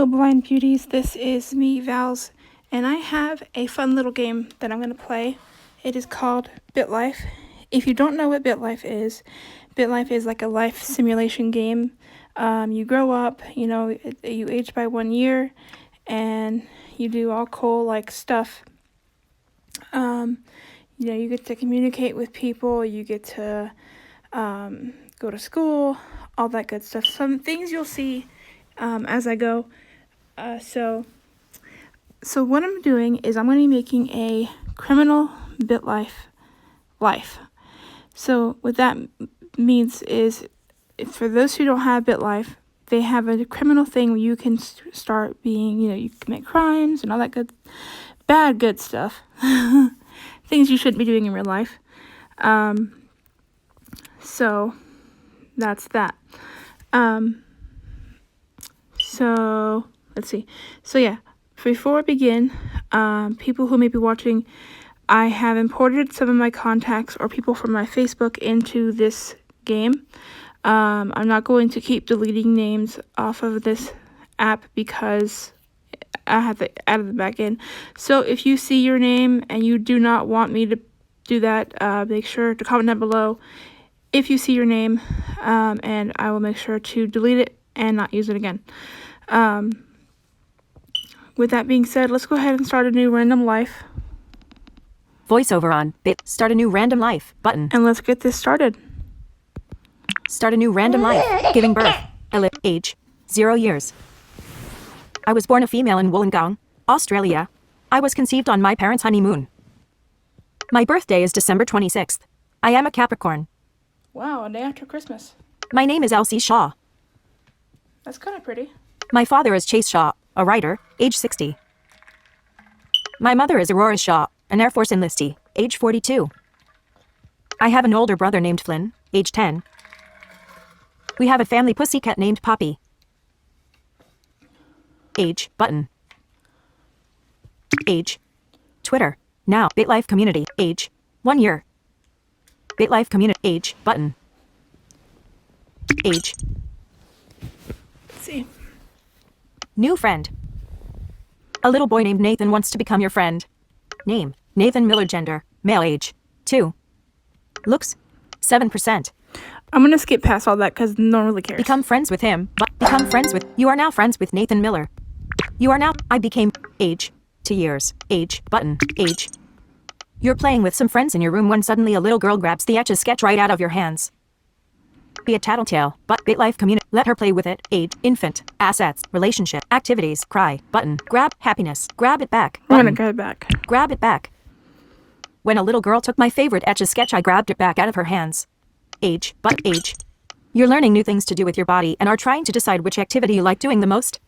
Hello, blind beauties. This is me, Vals, and I have a fun little game that I'm going to play. It is called Bitlife. If you don't know what Bitlife is like a life simulation game. You grow up, you age by 1 year, and you do all cool, like, stuff. You get to communicate with people, you get to go to school, all that good stuff. Some things you'll see as I go. So what I'm doing is I'm going to be making a criminal Bitlife life. So what that means is, for those who don't have Bitlife, they have a criminal thing where you can start being, you can commit crimes and all that good stuff. Things you shouldn't be doing in real life. So that's that. So let's see. So yeah, before I begin, people who may be watching, I have imported some of my contacts or people from my Facebook into this game. I'm not going to keep deleting names off of this app because I have to add them back in. So if you see your name and you do not want me to do that, make sure to comment down below if you see your name, and I will make sure to delete it and not use it again. With that being said, let's go ahead and start a new random life. Voiceover on. Start a new random life button. And let's get this started. Start a new random life. Giving birth. Age 0 years. I was born a female in Wollongong, Australia. I was conceived on my parents' honeymoon. My birthday is December 26th. I am a Capricorn. Wow, a day after Christmas. My name is Elsie Shaw. That's kind of pretty. My father is Chase Shaw, a writer, age 60. My mother is Aurora Shaw, an Air Force enlistee, age 42. I have an older brother named Flynn, age 10. We have a family pussycat named Poppy. Age, button. Age, Twitter, now, Bitlife community, age, 1 year. Bitlife community, age, button. Age. Let's see. New friend. A little boy named Nathan wants to become your friend. Name, Nathan Miller. Gender, male. Age, 2. Looks, 7%. I'm going to skip past all that because no one really cares. Become friends with him, but become friends with, you are now friends with Nathan Miller. You are now, I became, age, 2 years, age, button, age. You're playing with some friends in your room when suddenly a little girl grabs the Etch-a-Sketch right out of your hands. Be a tattletale, but Bitlife community, let her play with it, age, infant, assets, relationship, activities, cry, button, grab, happiness, grab it back, I'm button, going to grab it back. grab it back. When a little girl took my favorite Etch-a-Sketch, I grabbed it back out of her hands. Age, but age. You're learning new things to do with your body and are trying to decide which activity you like doing the most.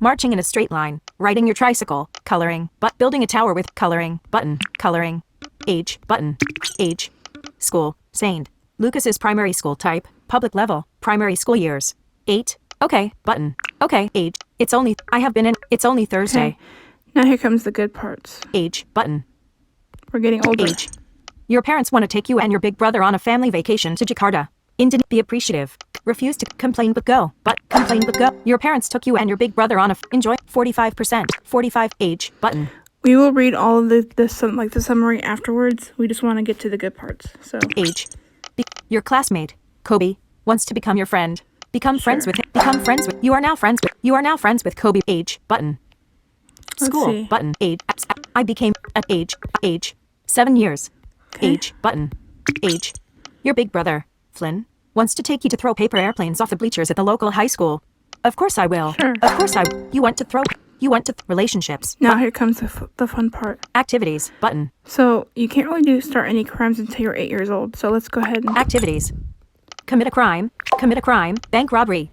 Marching in a straight line, riding your tricycle, coloring, but building a tower with coloring, button, coloring. Age, button, age. School, St. Lucas's primary school. Type, public level, primary school. Years, 8. Okay, button, okay. Age, it's only Thursday. Okay. Now here comes the good parts. Age, button. We're getting older. Age. Your parents want to take you and your big brother on a family vacation to Jakarta. Be appreciative. Refuse to complain but go. But complain but go. Your parents took you and your big brother on a enjoy. 45%. 45. Age, button. We will read all of the summary afterwards. We just want to get to the good parts. So Age. Your classmate, Kobe, wants to become your friend. Become friends with him. Become friends with. You are now friends with Kobe. Age, button. School, see. button. Age. I became at age. 7 years. Okay. Age, button. Age. Your big brother, Flynn, wants to take you to throw paper airplanes off the bleachers at the local high school. Of course I will. Sure. Of course you want to throw. Relationships. Now here comes the fun part. Activities, button. So you can't really start any crimes until you're 8 years old. So let's go ahead and Activities. Commit a crime, bank robbery.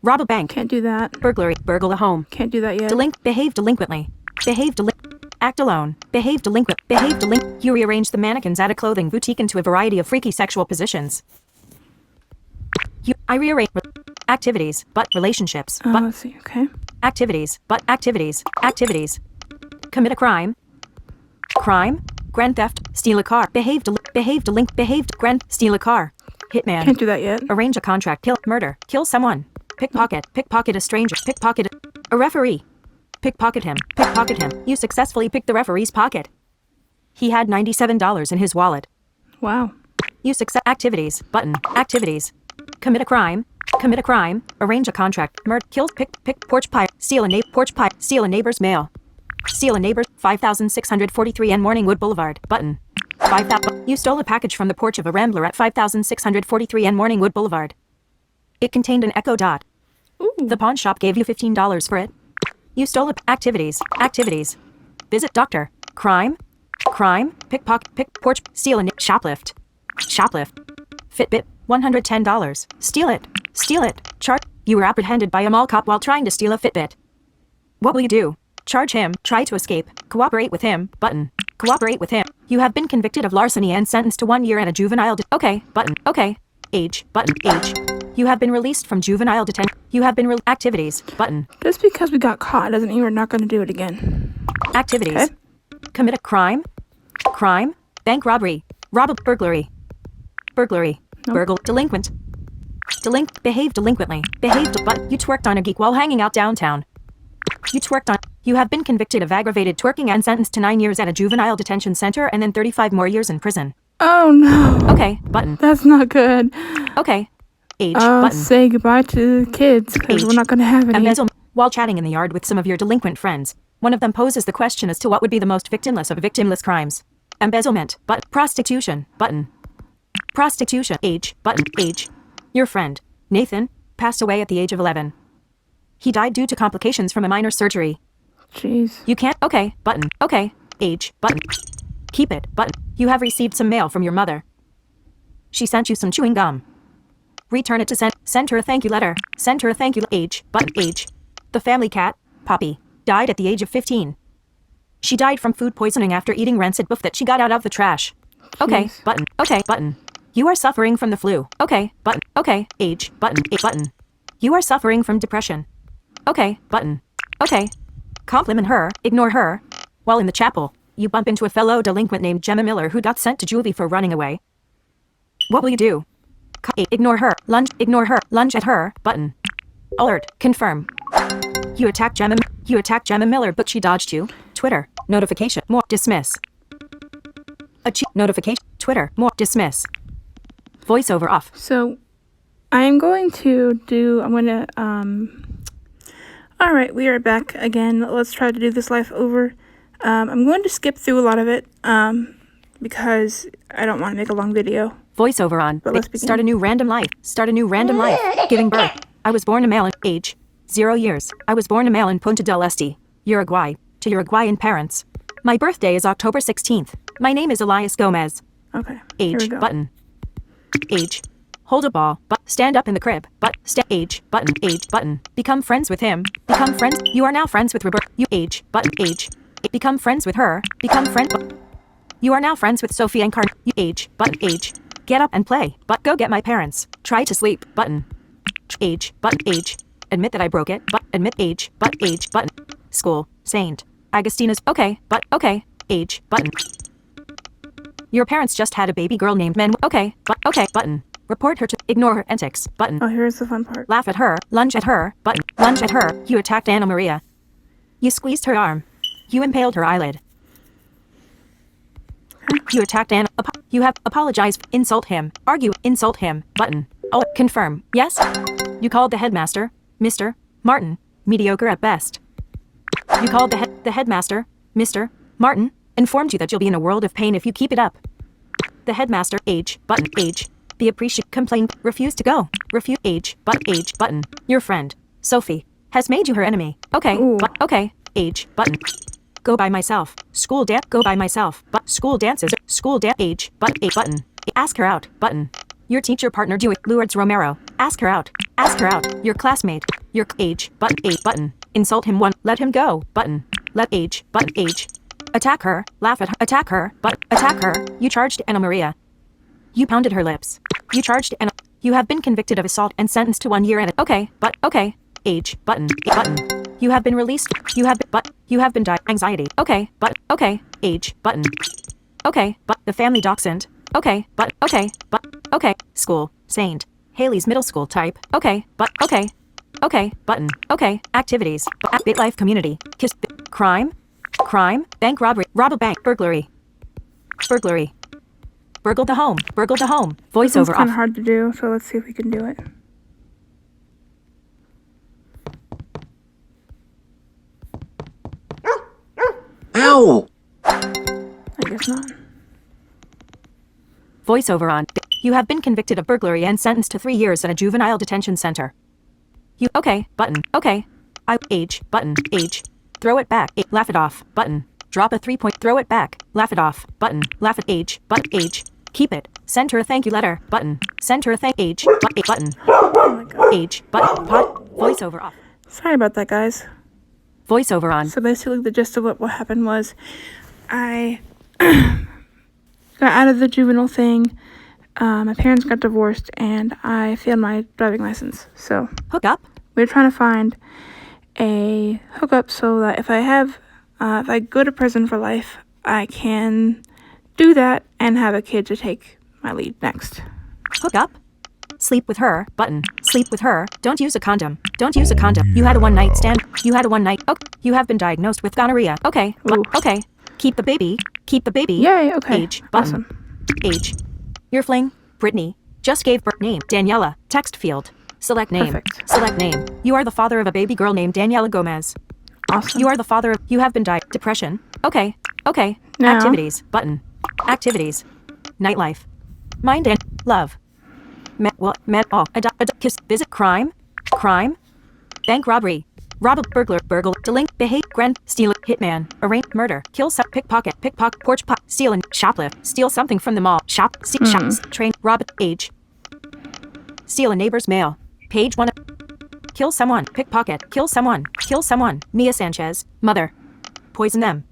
Rob a bank. can't do that. Burglary, burgle a home. Can't do that yet. Behave delinquently. Act alone. Behave delinquent. You rearrange the mannequins at a clothing boutique into a variety of freaky sexual positions. I rearrange activities, but relationships. But Let's see. Okay. activities. Commit a crime. Grand theft. Steal a car. Steal a car. Hitman. Can't do that yet. Arrange a contract. Kill. Murder. Kill someone. Pickpocket a stranger. Pickpocket a referee. Pickpocket him. You successfully picked the referee's pocket. He had $97 in his wallet. Wow. You success activities button. Activities. Commit a crime. Arrange a contract. Murder. Kill. Pick porch pie. Steal a porch pie. Steal a neighbor's mail. Steal a neighbor's 5643 N Morningwood Boulevard. Button. 5,000. You stole a package from the porch of a rambler at 5643 N Morningwood Boulevard. It contained an Echo Dot. Ooh. The pawn shop gave you $15 for it. You stole activities. Visit doctor. Crime. Pickpocket. Porch. Steal a shoplift. Fitbit. $110. Steal it. Charge. You were apprehended by a mall cop while trying to steal a Fitbit. What will you do? Charge him. Try to escape. Cooperate with him. Button. Cooperate with him. You have been convicted of larceny and sentenced to 1 year at a juvenile okay. Button. Okay. Age. Button. Age. You have been released from juvenile detention. You have been activities. Button. Just because we got caught doesn't mean we're not going to do it again. Activities. Okay. Commit a crime. Bank robbery. Burglary. Nope. Delinquent. Behave delinquently. But you twerked on a geek while hanging out downtown. You have been convicted of aggravated twerking and sentenced to 9 years at a juvenile detention center and then 35 more years in prison. Oh no. Okay, button. That's not good. Okay. Age, I'll button. say goodbye to the kids because we're not going to have any. While chatting in the yard with some of your delinquent friends, one of them poses the question as to what would be the most victimless of victimless crimes. Embezzlement, but prostitution, button. Prostitution, age, button, age. Your friend, Nathan, passed away at the age of 11. He died due to complications from a minor surgery. Jeez. You can't, okay, button, okay, age, button. Keep it, button. You have received some mail from your mother. She sent you some chewing gum. Return it to send her a thank you letter. Send her a thank you age, button, age. The family cat, Poppy, died at the age of 15. She died from food poisoning after eating rancid buff that she got out of the trash. Okay, Jeez. button, okay, button. You are suffering from the flu. Okay, button, okay, age, button, button. You are suffering from depression. Okay, button, okay. Compliment her, ignore her. While in the chapel, you bump into a fellow delinquent named Gemma Miller who got sent to juvie for running away. What will you do? Ignore her, lunge at her, button. Alert, confirm. You attacked Gemma Miller but she dodged you. Twitter, notification, more, dismiss. Notification, Twitter, more, dismiss. Voiceover off. So, I'm going to, all right, we are back again. Let's try to do this life over. I'm going to skip through a lot of it, because I don't want to make a long video. Voiceover on. But let's begin. Start a new random life. Giving birth. I was born a male in age 0 years. I was born a male in Punta del Este, Uruguay, to Uruguayan parents. My birthday is October 16th. My name is Elias Gomez. Okay. Here we Age, go. button. Age. Hold a ball, but stand up in the crib, but age, button. Become friends with him. Become friends. You are now friends with Roberta. You age, button, age. Become friends with her. Become friend. You are now friends with Sophie and Carn. You age, button, age. Get up and play, but go get my parents. Try to sleep, button. Age, button, age. Admit that I broke it, but admit age, button. School, Saint Agostina's. Okay, but okay, age, button. Your parents just had a baby girl named Men. Okay, but okay, button. Report her to ignore her antics, button. Oh, here's the fun part. Laugh at her, lunge at her, button. Lunge at her. You attacked Anna Maria. You squeezed her arm. You impaled her eyelid. You attacked Anna. You have apologized. Insult him. Argue. Insult him. Button. Oh, confirm. Yes? You called the headmaster, Mr. Martin, mediocre at best. You called the headmaster, Mr. Martin, informed you that you'll be in a world of pain if you keep it up. The headmaster, age, button, age. Be appreciative, complain, refuse to go. Refuse, age, button. Your friend, Sophie, has made you her enemy. Okay, but okay, age, button. Go by myself. School dance, go by myself. But school dances, age, button. Ask her out, button. Your teacher partner, Lourdes Romero. Ask her out. Your classmate, your age, button. Insult him one, let him go, button. Let age, button, age. Attack her, laugh at her, attack her. You charged Anna Maria. You pounded her lips. You charged Anna. You have been convicted of assault and sentenced to 1 year at it. Okay, but okay. Age, button. You have been released. You have been died. Anxiety. Okay, but okay. Age, button. Okay, but the family dachshund. Okay, but okay. School, Saint Haley's middle school type. Okay, but okay. Okay. Button. Okay. Activities. Bitlife community. Kiss. Crime. Crime. Bank robbery. Rob a bank. Burglary. Burglary. Burgle the home. Burgle the home. This one's Voiceover kind of off. hard to do, so let's see if we can do it. Ow! I guess not. Voiceover on. You have been convicted of burglary and sentenced to 3 years in a juvenile detention center. You. Okay. Button. Okay. Age. Button. Age. Throw it back. Laugh it off. Button. Drop a 3 point. Throw it back. Laugh it off. Button. Laugh at age. But age. Keep it. Send her a thank you letter. Button. Send her a thank age. Button. Oh my god. Age. Button. Voiceover off. Sorry about that, guys. Voiceover on. So basically, the gist of what happened was, I got out of the juvenile thing. My parents got divorced, and I failed my driving license. So Hook up. we're trying to find a hookup so that if I go to prison for life, I can do that and have a kid to take my lead next. Hook up. Sleep with her. Button. Sleep with her. Don't use a condom. Don't use a condom. You had a one night stand. You had a one night. Okay. You have been diagnosed with gonorrhea. Okay. Ooh. Okay. Keep the baby. Keep the baby. Yay, okay. Age. Button. Awesome. Age. Your fling. Brittany. Just gave birth. Name. Daniela. Text field. Select name. Perfect. Select name. You are the father of a baby girl named Daniela Gomez. Awesome. You are the father of. You have been died. Depression. Okay. Okay. Now. Activities. Button. Activities. Nightlife. Mind and love. Kiss. Visit. Crime. Crime. Bank robbery. Rob a burglar. Delinquent. Behave. Grand. Steal. Hitman. Arrange. Murder. Kill. Pickpocket. Porch pot. Steal and shoplift. Steal something from the mall. Shops. Train. Rob. Age. Steal a neighbor's mail. Page 1. Kill someone. Pickpocket. Kill someone. Kill someone. Mia Sanchez. Mother. Poison them.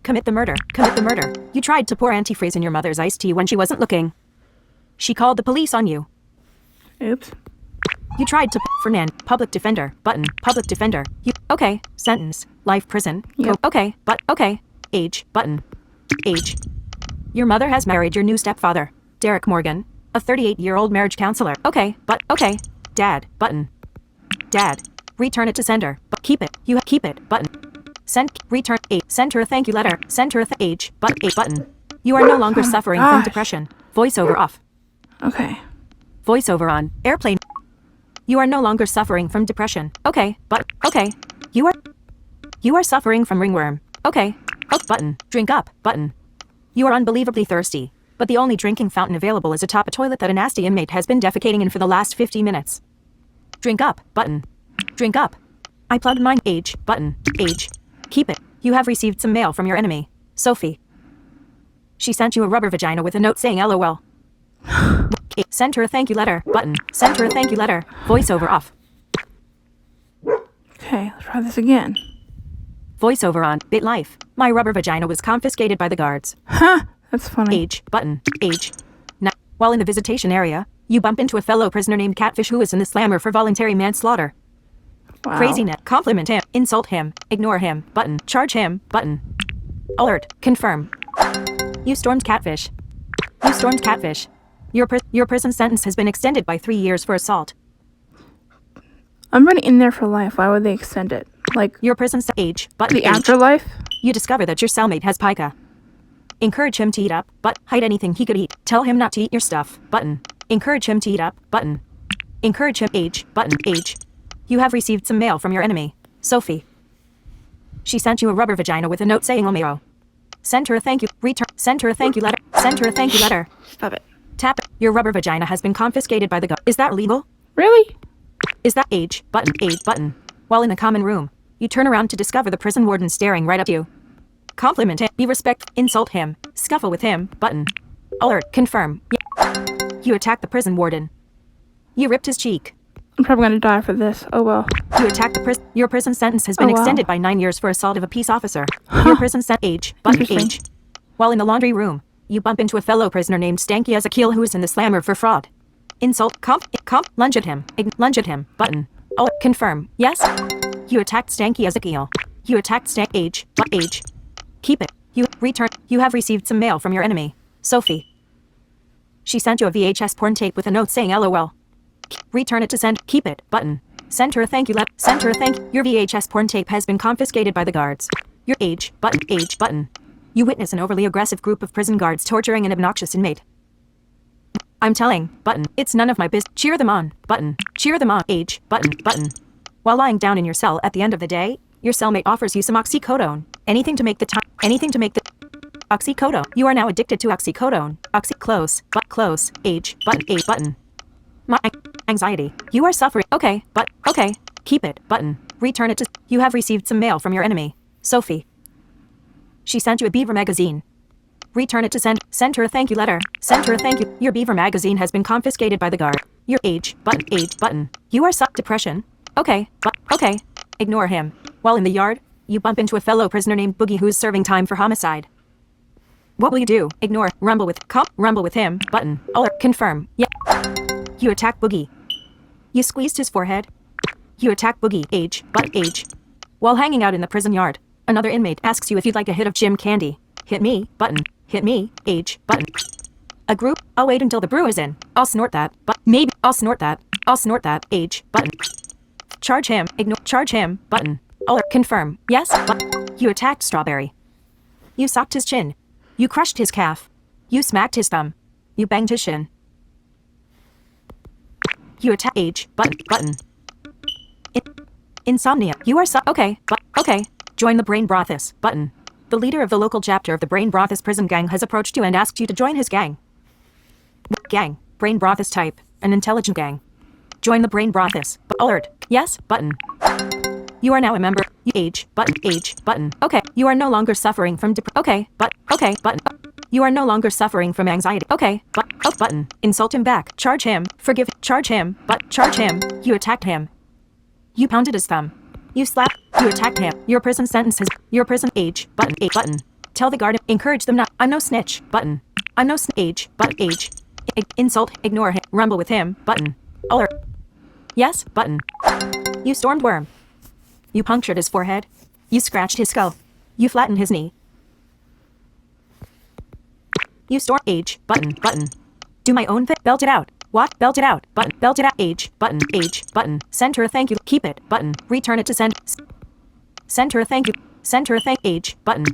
Commit the murder. Commit the murder. You tried to pour antifreeze in your mother's iced tea when she wasn't looking. She called the police on you. Oops. You tried to Fernand. Public defender. Button. Public defender. You. Okay. Sentence. Life prison. Yep. Okay. But. Okay. Age. Button. Age. Your mother has married your new stepfather, Derek Morgan, a 38-year-old marriage counselor. Okay. But. Okay. Dad. Button. Dad. Return it to sender. But keep it. You keep it. Button. Send. Return. Send her a thank you letter. Send her age. But. Button. You are no longer suffering from gosh. depression. Voiceover off. Okay. Voiceover on. Airplane. You are no longer suffering from depression. Okay. But. Okay. You are suffering from ringworm. Okay. Button. Drink up. Button. You are unbelievably thirsty, but the only drinking fountain available is atop a toilet that a nasty inmate has been defecating in for the last 50 minutes. Drink up. Button. Drink up. I plugged mine. Age. Button. Age. Keep it. You have received some mail from your enemy, Sophie. She sent you a rubber vagina with a note saying LOL. Send her a thank you letter. Button. Send her a thank you letter. Voiceover off. Okay, let's try this again. Voiceover on. Bitlife. My rubber vagina was confiscated by the guards. Huh, that's funny. Age. Button. Age. While in the visitation area, you bump into a fellow prisoner named Catfish who is in the slammer for voluntary manslaughter. Wow. Crazy net. Compliment him. Insult him. Ignore him. Button. Charge him. Button. Alert. Confirm. You stormed Catfish. You stormed Catfish. Your prison sentence has been extended by 3 years for assault. I'm already in there for life. Why would they extend it? Like, Your prison age. Button. the Age. afterlife? You discover that your cellmate has pica. Encourage him to eat up, but hide anything he could eat. Tell him not to eat your stuff. Button. Encourage him to eat up. Button. Encourage him. Age. Button. Age. You have received some mail from your enemy, Sophie. She sent you a rubber vagina with a note saying Lomeo. Send her a thank you. Return. Send her a thank you letter. Send her a thank you letter. Stop it. Tap it. Your rubber vagina has been confiscated by the guard. Is that legal? Really? Is that age? Button. Age. Button. While in a common room, you turn around to discover the prison warden staring right at you. Compliment him. Be respect. Insult him. Scuffle with him. Button. Alert. Confirm. You attack the prison warden. You ripped his cheek. I'm probably gonna die for this. Oh well. You attack the prison. Your prison sentence has been Oh, wow. extended by 9 years for assault of a peace officer. Your prison age. Button. Interesting. Age. While in the laundry room, you bump into a fellow prisoner named Stanky Ezekiel who is in the slammer for fraud. Insult. Comp. Lunge at him. Lunge at him. Button. Oh. Confirm. Yes. You attacked Stanky Ezekiel. You attacked age. But age. Keep it. You return. You have received some mail from your enemy, Sophie. She sent you a VHS porn tape with a note saying LOL. Return it to send. Keep it. Button. Send her a thank you letter. Send her a thank you. Your VHS porn tape has been confiscated by the guards. Your age button. You witness an overly aggressive group of prison guards torturing an obnoxious inmate. I'm telling, button, it's none of my business. Cheer them on, button. Cheer them on, age, button. While lying down in your cell at the end of the day, your cellmate offers you some oxycodone. Anything to make the oxycodone. You are now addicted to oxycodone. Close, age, button. My anxiety. You are suffering. Okay. Keep it, button. Return it to. You have received some mail from your enemy, Sophie. She sent you a Beaver magazine. Return it to send her a thank you letter. Send her a thank you. Your Beaver magazine has been confiscated by the guard. Your age button. You are depression. Okay. Ignore him. While in the yard, you bump into a fellow prisoner named Boogie who's serving time for homicide. What will you do? Ignore. Rumble with him. Button. Alert. Confirm. Yeah. You attack Boogie. You squeezed his forehead. You attack Boogie. Age. While hanging out in the prison yard, another inmate asks you if you'd like a hit of Jim Candy. Hit me. Button. Hit me. Age. Button. A group. I'll wait until the brew is in. I'll snort that. But maybe I'll snort that. Age. Button. Charge him. Ignore. Charge him. Button. Alert. Confirm. Yes. You attacked Strawberry. You socked his chin. You crushed his calf. You smacked his thumb. You banged his shin. You attack age. Button. Insomnia. You are okay. Join the Brain Brothers. Button. The leader of the local chapter of the Brain Brothers prison gang has approached you and asked you to join his gang. Gang. Brain Brothers type. An intelligent gang. Join the Brain Brothers. Alert. Yes. Button. You are now a member. Age. Button. Okay. You are no longer suffering from okay. Button. You are no longer suffering from anxiety. Okay. Button. Insult him back. Charge him. Forgive. Charge him. Charge him. You attacked him. You pounded his thumb. You slapped. You attacked him. Your prison sentence is. Your prison age. Button. Tell the guard. Encourage them not. I'm no snitch. Button. I'm no age. Insult. Ignore him. Rumble with him. Button. Alert. Yes. Button. You stormed Worm. You punctured his forehead. You scratched his skull. You flattened his knee. You storm age. Button. Do my own thing. Belt it out. What? Belt it out. Button. Belt it out. Age. Button. Send her a thank you. Keep it. Button. Return it to send. Send her a thank you. Send her a thank. Age. Button.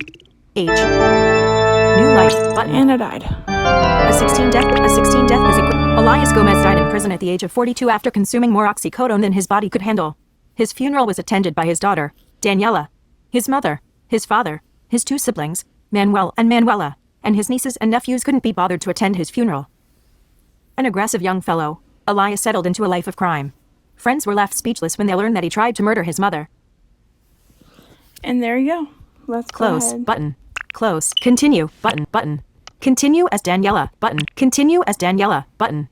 Age. New life. Button. Anna died. A 16 death visit. Elias Gomez died in prison at the age of 42 after consuming more oxycodone than his body could handle. His funeral was attended by his daughter, Daniela, his mother, his father, his two siblings, Manuel and Manuela, and his nieces and nephews couldn't be bothered to attend his funeral. An aggressive young fellow, Elias settled into a life of crime. Friends were left speechless when they learned that he tried to murder his mother. And there you go. Let's Close. go ahead. Button. Close. Continue. Button. Continue as Daniela. Button. Continue as Daniela. Button.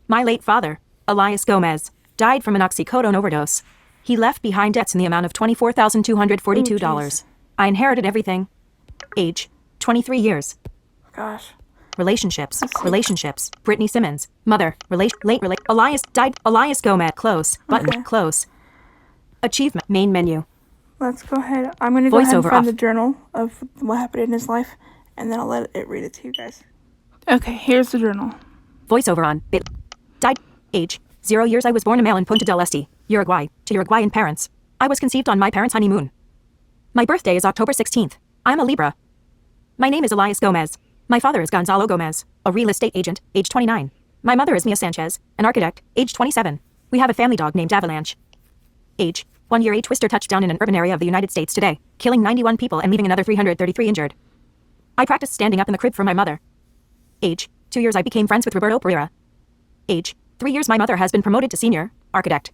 My late father, Elias Gomez, died from an oxycodone overdose. He left behind debts in the amount of $24,242. I inherited everything. Age, 23 years. Gosh. Relationships. Brittany Simmons. Mother. Elias died. Elias Gomez. Close. Button. Okay. Close. Achievement. Main menu. Let's go ahead. I'm going to go ahead and Voiceover find off. the journal of what happened in his life, and then I'll let it read it to you guys. Okay, here's the journal. Voiceover on. Died. Age, 0 years. I was born a male in Punta del Este, Uruguay, to Uruguayan parents. I was conceived on my parents' honeymoon. My birthday is October 16th. I'm a Libra. My name is Elias Gomez. My father is Gonzalo Gomez, a real estate agent, age 29. My mother is Mia Sanchez, an architect, age 27. We have a family dog named Avalanche. Age, 1 year. A twister touched down in an urban area of the United States today, killing 91 people and leaving another 333 injured. I practiced standing up in the crib for my mother. Age, 2 years. I became friends with Roberto Pereira. Age, 3 years. My mother has been promoted to senior architect.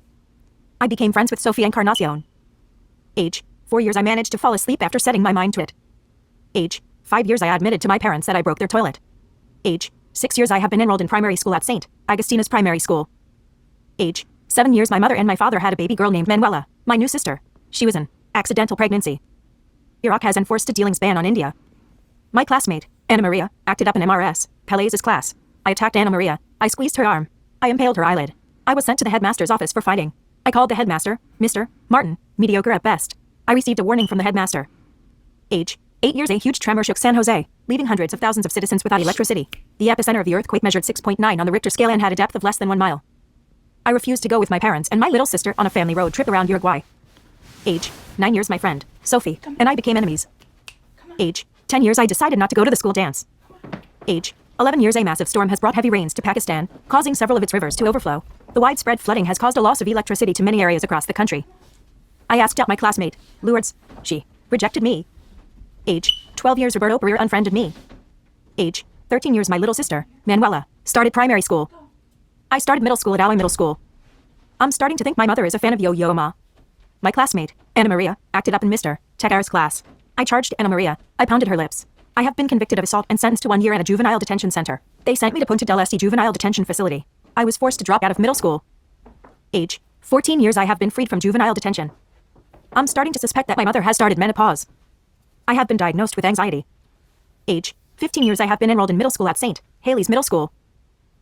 I became friends with Sophie Encarnacion. Age, 4 years. I managed to fall asleep after setting my mind to it. Age, 5 years. I admitted to my parents that I broke their toilet. Age, 6 years. I have been enrolled in primary school at St. Agustina's Primary School. Age, 7 years. My mother and my father had a baby girl named Manuela, my new sister. She was an accidental pregnancy. Iraq has enforced a dealings ban on India. My classmate, Anna Maria, acted up in MRS, Palais's class. I attacked Anna Maria. I squeezed her arm. I impaled her eyelid. I was sent to the headmaster's office for fighting. I called the headmaster, Mr. Martin, mediocre at best. I received a warning from the headmaster. Age, 8 years. A huge tremor shook San Jose, leaving hundreds of thousands of citizens without electricity. The epicenter of the earthquake measured 6.9 on the Richter scale and had a depth of less than 1 mile. I refused to go with my parents and my little sister on a family road trip around Uruguay. Age, 9 years my friend, Sophie, and I became enemies. Age, 10 years I decided not to go to the school dance. Age, 11 years a massive storm has brought heavy rains to Pakistan, causing several of its rivers to overflow. The widespread flooding has caused a loss of electricity to many areas across the country. I asked out my classmate, Lourdes. She rejected me. Age, 12 years Roberto Pereira unfriended me. Age, 13 years my little sister, Manuela, started primary school. I started middle school at Alloy Middle School. I'm starting to think my mother is a fan of Yo-Yo Ma. My classmate, Anna Maria, acted up in Mr. Tegar's class. I charged Anna Maria. I pounded her lips. I have been convicted of assault and sentenced to 1 year at a juvenile detention center. They sent me to Punta del Este Juvenile Detention Facility. I was forced to drop out of middle school. Age, 14 years I have been freed from juvenile detention. I'm starting to suspect that my mother has started menopause. I have been diagnosed with anxiety. Age, 15 years I have been enrolled in middle school at St. Haley's Middle School.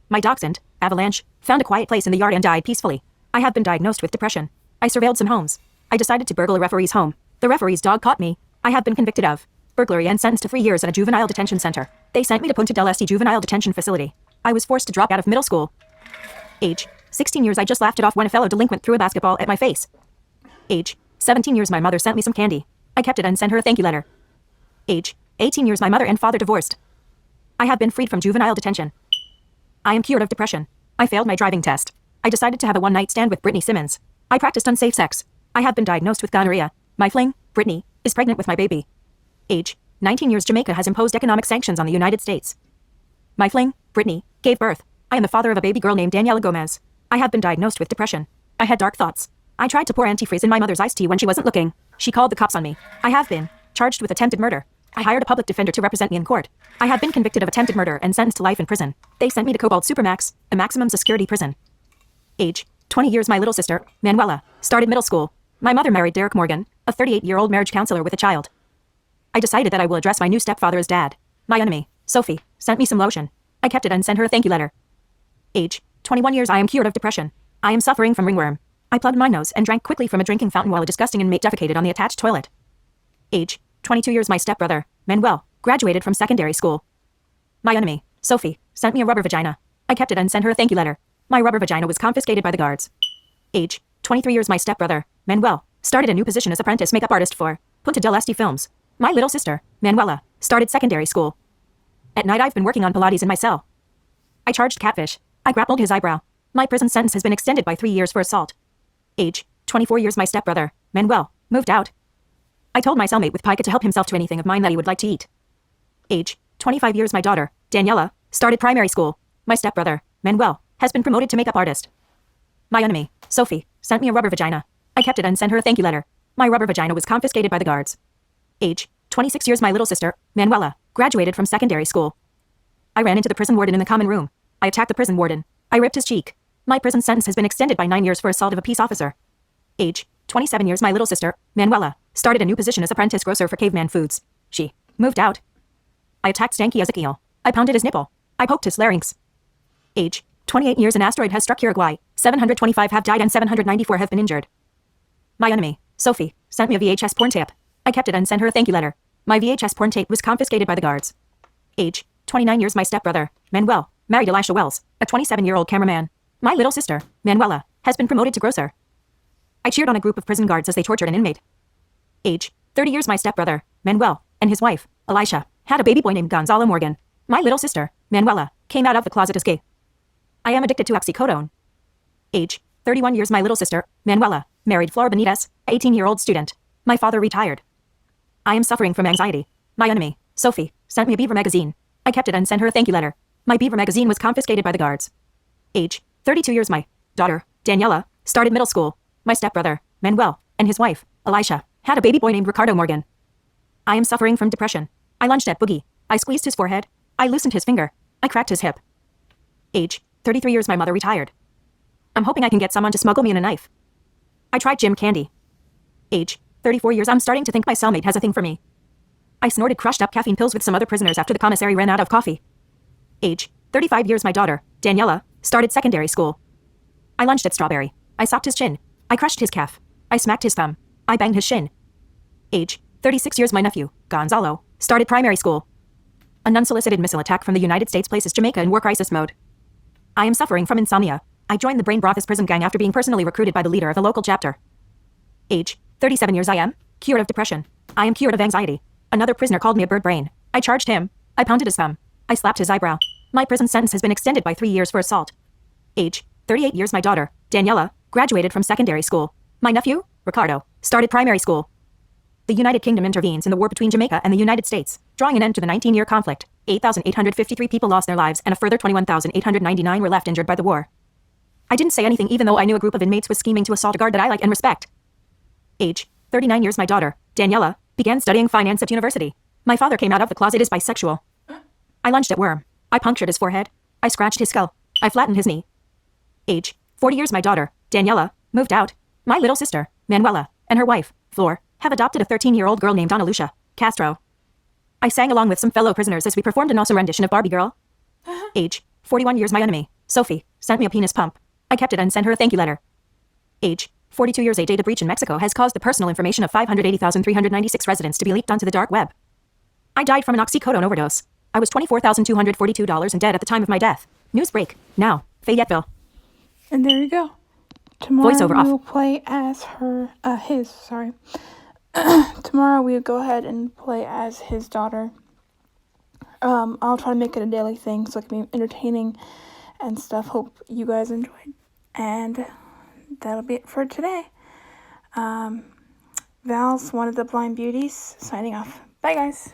My dachshund, Avalanche, found a quiet place in the yard and died peacefully. I have been diagnosed with depression. I surveilled some homes. I decided to burgle a referee's home. The referee's dog caught me. I have been convicted of burglary and sentenced to 3 years at a juvenile detention center. They sent me to Punta del Este Juvenile Detention Facility. I was forced to drop out of middle school. Age, 16 years I just laughed it off when a fellow delinquent threw a basketball at my face. Age, 17 years my mother sent me some candy. I kept it and sent her a thank you letter. Age, 18 years my mother and father divorced. I have been freed from juvenile detention. I am cured of depression. I failed my driving test. I decided to have a one-night stand with Brittany Simmons. I practiced unsafe sex. I have been diagnosed with gonorrhea. My fling, Brittany, is pregnant with my baby. Age, 19 years Jamaica has imposed economic sanctions on the United States. My fling, Brittany, gave birth. I am the father of a baby girl named Daniela Gomez. I have been diagnosed with depression. I had dark thoughts. I tried to pour antifreeze in my mother's iced tea when she wasn't looking. She called the cops on me. I have been charged with attempted murder. I hired a public defender to represent me in court. I have been convicted of attempted murder and sentenced to life in prison. They sent me to Cobalt Supermax, a maximum security prison. Age, 20 years my little sister, Manuela, started middle school. My mother married Derek Morgan, a 38-year-old marriage counselor with a child. I decided that I will address my new stepfather as dad. My enemy, Sophie, sent me some lotion. I kept it and sent her a thank you letter. Age, 21 years I am cured of depression. I am suffering from ringworm. I plugged my nose and drank quickly from a drinking fountain while a disgusting inmate defecated on the attached toilet. Age, 22 years my stepbrother, Manuel, graduated from secondary school. My enemy, Sophie, sent me a rubber vagina. I kept it and sent her a thank you letter. My rubber vagina was confiscated by the guards. Age, 23 years my stepbrother, Manuel, started a new position as apprentice makeup artist for Punta del Este Films. My little sister, Manuela, started secondary school. At night I've been working on Pilates in my cell. I charged Catfish. I grappled his eyebrow. My prison sentence has been extended by 3 years for assault. Age, 24 years my stepbrother, Manuel, moved out. I told my cellmate with Pica to help himself to anything of mine that he would like to eat. Age, 25 years my daughter, Daniela, started primary school. My stepbrother, Manuel, has been promoted to makeup artist. My enemy, Sophie, sent me a rubber vagina. I kept it and sent her a thank you letter. My rubber vagina was confiscated by the guards. Age, 26 years my little sister, Manuela, graduated from secondary school. I ran into the prison warden in the common room. I attacked the prison warden. I ripped his cheek. My prison sentence has been extended by 9 years for assault of a peace officer. Age, 27 years my little sister, Manuela, started a new position as apprentice grocer for Caveman Foods. She moved out. I attacked Stanky Ezekiel. I pounded his nipple. I poked his larynx. Age, 28 years an asteroid has struck Uruguay. 725 have died and 794 have been injured. My enemy, Sophie, sent me a VHS porn tape. I kept it and sent her a thank you letter. My VHS porn tape was confiscated by the guards. Age, 29 years my stepbrother, Manuel, married Elisha Wells, a 27-year-old cameraman. My little sister, Manuela, has been promoted to grocer. I cheered on a group of prison guards as they tortured an inmate. Age, 30 years my stepbrother, Manuel, and his wife, Elisha, had a baby boy named Gonzalo Morgan. My little sister, Manuela, came out of the closet as gay. I am addicted to oxycodone. Age, 31 years my little sister, Manuela, married Flora Benitez, 18-year-old student. My father retired. I am suffering from anxiety. My enemy, Sophie, sent me a Beaver magazine. I kept it and sent her a thank you letter. My Beaver magazine was confiscated by the guards. Age, 32 years my daughter, Daniela, started middle school. My stepbrother, Manuel, and his wife, Elisha, had a baby boy named Ricardo Morgan. I am suffering from depression. I lunged at Boogie. I squeezed his forehead. I loosened his finger. I cracked his hip. Age, 33 years my mother retired. I'm hoping I can get someone to smuggle me in a knife. I tried Jim Candy. Age, 34 years I'm starting to think my cellmate has a thing for me. I snorted crushed up caffeine pills with some other prisoners after the commissary ran out of coffee. Age, 35 years my daughter, Daniela, started secondary school. I lunged at Strawberry. I socked his chin. I crushed his calf. I smacked his thumb. I banged his shin. Age, 36 years my nephew, Gonzalo, started primary school. An unsolicited missile attack from the United States places Jamaica in war crisis mode. I am suffering from insomnia. I joined the Brain Broth's prison gang after being personally recruited by the leader of the local chapter. Age, 37 years I am. Cured of depression. I am cured of anxiety. Another prisoner called me a bird brain. I charged him. I pounded his thumb. I slapped his eyebrow. My prison sentence has been extended by 3 years for assault. Age, 38 years my daughter, Daniela, graduated from secondary school. My nephew, Ricardo, started primary school. The United Kingdom intervenes in the war between Jamaica and the United States, drawing an end to the 19-year conflict. 8,853 people lost their lives and a further 21,899 were left injured by the war. I didn't say anything even though I knew a group of inmates was scheming to assault a guard that I like and respect. Age, 39 years my daughter, Daniela, began studying finance at university. My father came out of the closet as bisexual. I lunged at Worm. I punctured his forehead. I scratched his skull. I flattened his knee. Age, 40 years my daughter, Daniela, moved out. My little sister, Manuela, and her wife, Flor, have adopted a 13-year-old girl named Ana Lucia Castro. I sang along with some fellow prisoners as we performed an awesome rendition of Barbie Girl. Age, 41 years my enemy, Sophie, sent me a penis pump. I kept it and sent her a thank you letter. Age, 42 years a data breach in Mexico has caused the personal information of 580,396 residents to be leaked onto the dark web. I died from an oxycodone overdose. I was $24,242 in debt at the time of my death. News break. Now, Fayetteville. And there you go. Tomorrow Voiceover we will off. play as Tomorrow we'll go ahead and play as his daughter. I'll try to make it a daily thing so it can be entertaining and stuff. Hope you guys enjoyed. And that'll be it for today. Vals, one of the blind beauties, signing off. Bye, guys.